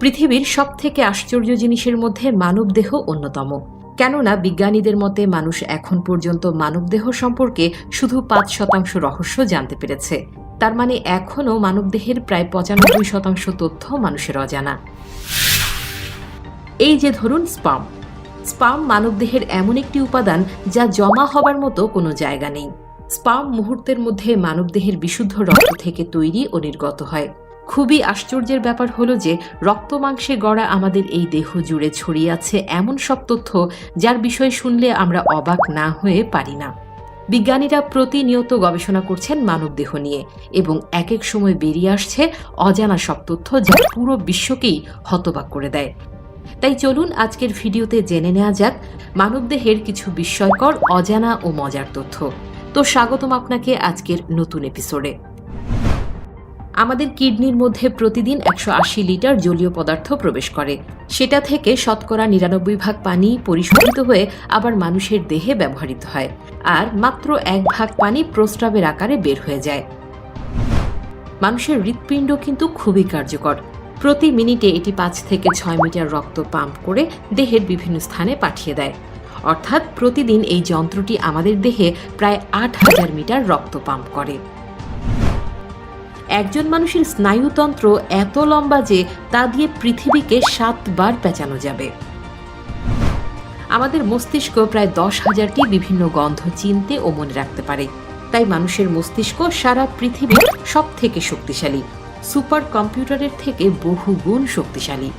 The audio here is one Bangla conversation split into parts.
পৃথিবীর সবথেকে আশ্চর্য জিনিসের মধ্যে মানবদেহ অন্যতম। কেননা বিজ্ঞানীদের মতে মানুষ এখন পর্যন্ত মানবদেহ সম্পর্কে শুধু ৫% রহস্য জানতে পেরেছে। তার মানে এখনও মানবদেহের প্রায় ৯৫% তথ্য মানুষের অজানা। এই যে ধরুন স্পার্ম মানবদেহের এমন একটি উপাদান যা জমা হবার মতো কোনো জায়গা নেই। স্পার্ম মুহূর্তের মধ্যে মানবদেহের বিশুদ্ধ রক্ত থেকে তৈরি ও নির্গত হয়। খুবই আশ্চর্যের ব্যাপার হলো যে রক্ত মাংসে গড়া আমাদের এই দেহ জুড়ে ছড়িয়ে আছে এমন সব তথ্য যার বিষয় শুনলে আমরা অবাক না হয়ে পারি না। বিজ্ঞানীরা প্রতিনিয়ত গবেষণা করছেন মানবদেহ নিয়ে এবং এক এক সময় বেরিয়ে আসছে অজানা সব তথ্য যা পুরো বিশ্বকেই হতবাক করে দেয়। তাই চলুন আজকের ভিডিওতে জেনে নেওয়া যাক মানবদেহের কিছু বিস্ময়কর, অজানা ও মজার তথ্য। তো স্বাগতম আপনাকে আজকের নতুন এপিসোডে। আমাদের কিডনির মধ্যে প্রতিদিন ১৮০ লিটার জলীয় পদার্থ প্রবেশ করে। সেটা থেকে শতকরা ৯৯% পানি পরিশোধিত হয়ে আবার মানুষের দেহে ব্যবহৃত হয়, আর মাত্র ১% পানি প্রস্রাবের আকারে বের হয়ে যায়। মানুষের হৃৎপিণ্ড কিন্তু খুবই কার্যকর। প্রতি মিনিটে এটি ৫ থেকে ৬ মিটার রক্ত পাম্প করে দেহের বিভিন্ন স্থানে পাঠিয়ে দেয়। অর্থাৎ প্রতিদিন এই যন্ত্রটি আমাদের দেহে প্রায় ৮,০০০ মিটার রক্ত পাম্প করে। একজন মানুষের স্নায়ুতন্ত্র এত লম্বা যে তা দিয়ে পৃথিবীকে ৭ বার পেঁচানো যাবে। আমাদের মস্তিষ্ক প্রায় ১০,০০০টি বিভিন্ন গন্ধ চিনতে ও মনে রাখতে পারে। তাই মানুষের মস্তিষ্ক সারা পৃথিবীর সব থেকে শক্তিশালী, সুপার কম্পিউটারের থেকে বহু গুণ শক্তিশালী।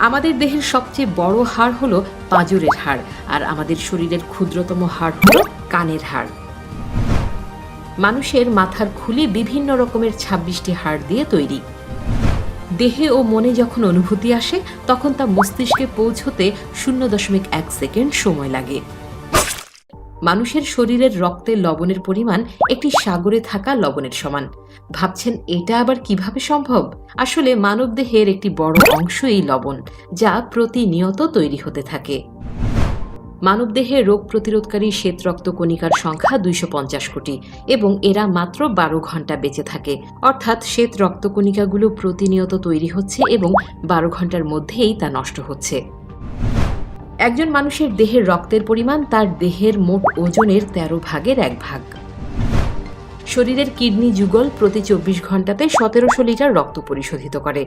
আমাদের দেহের সবচেয়ে বড় হাড় হলো পাঁজরের হাড়, আর আমাদের শরীরের ক্ষুদ্রতম হাড় হলো কানের হাড়। মানুষের মাথার খুলি বিভিন্ন রকমের ২৬টি হাড় দিয়ে তৈরি। দেহে ও মনে যখন অনুভূতি আসে তখন তা মস্তিষ্কে পৌঁছতে ০.১ সেকেন্ড সময় লাগে। মানুষের শরীরের রক্তে লবণের পরিমাণ একটি সাগরে থাকা লবণের সমান। ভাবছেন এটা আবার কিভাবে সম্ভব? আসলে মানবদেহের একটি বড় অংশ এই লবণ, যা প্রতিনিয়ত তৈরি হতে থাকে। মানবদেহে রোগ প্রতিরোধকারী শ্বেত রক্তকণিকার সংখ্যা ২৫০ কোটি এবং এরা মাত্র ১২ ঘন্টা বেঁচে থাকে। অর্থাৎ শ্বেত রক্তকণিকাগুলো প্রতিনিয়ত তৈরি হচ্ছে এবং ১২ ঘন্টার মধ্যেই তা নষ্ট হচ্ছে। একজন মানুষের দেহের রক্তের পরিমাণ তার দেহের মোট ওজনের ১৩ ভাগের ১ ভাগ। শরীরের কিডনি যুগল প্রতি ২৪ ঘন্টাতে ১৭০০ লিটার রক্ত পরিশোধিত করে।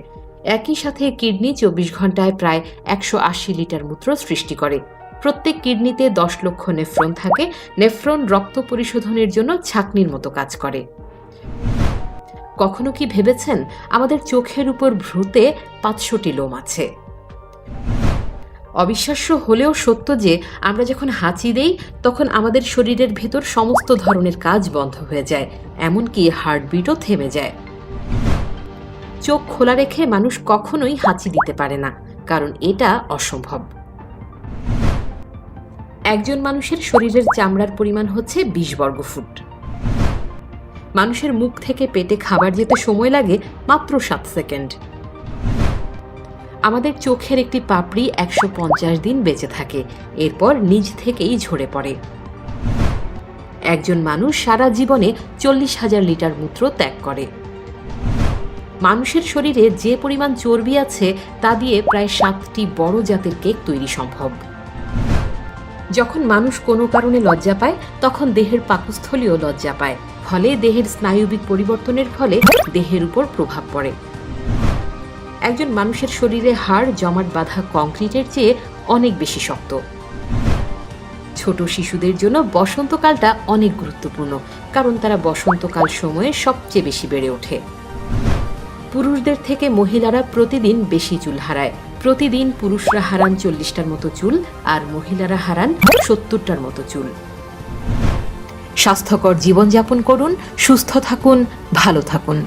একই সাথে কিডনি ২৪ ঘন্টায় প্রায় ১৮০ লিটার মূত্র সৃষ্টি করে। প্রত্যেক কিডনিতে ১০ লক্ষ নেফ্রন থাকে। নেফ্রন রক্ত পরিশোধনের জন্য ছাঁকনির মতো কাজ করে। কখনো কি ভেবেছেন আমাদের চোখের উপর ভ্রুতে ৫০০টি লোম আছে? অবিশ্বাস্য হলেও সত্য যে আমরা যখন হাঁচি দেই তখন আমাদের শরীরের ভেতর সমস্ত ধরনের কাজ বন্ধ হয়ে যায়, এমনকি হার্টবিটও থেমে যায়। চোখ খোলা রেখে মানুষ কখনোই হাঁচি দিতে পারে না, কারণ এটা অসম্ভব। একজন মানুষের শরীরের চামড়ার পরিমাণ হচ্ছে ২০ বর্গফুট। মানুষের মুখ থেকে পেটে খাবার যেতে সময় লাগে মাত্র ৭ সেকেন্ড। আমাদের চোখের একটি পাপড়ি ১৫০ দিন বেঁচে থাকে, এরপর নিজ থেকেই ঝরে পড়ে। একজন মানুষ সারা জীবনে ৪০,০০০ লিটার মূত্র ত্যাগ করে। মানুষের শরীরে যে পরিমাণ চর্বি আছে তা দিয়ে প্রায় ৭টি বড় জাতের কেক তৈরি সম্ভব। যখন মানুষ কোনো কারণে লজ্জা পায় তখন দেহের পাকস্থলীও লজ্জা পায়, ফলে দেহের স্নায়ুবিক পরিবর্তনের ফলে দেহের উপর প্রভাব পড়ে। একজন মানুষের শরীরে হাড় জমাট বাঁধা কংক্রিটের চেয়ে অনেক বেশি শক্ত। ছোট শিশুদের জন্য বসন্তকালটা অনেক গুরুত্বপূর্ণ, কারণ তারা বসন্তকাল সময়ে সবচেয়ে বেশি বেড়ে ওঠে। পুরুষদের থেকে মহিলারা প্রতিদিন বেশি চুল হারায়। প্রতিদিন পুরুষরা হারান ৪০টার মতো চুল আর মহিলারা হারান ৭০টার মতো চুল। স্বাস্থ্যকর জীবনযাপন করুন, সুস্থ থাকুন, ভালো থাকুন।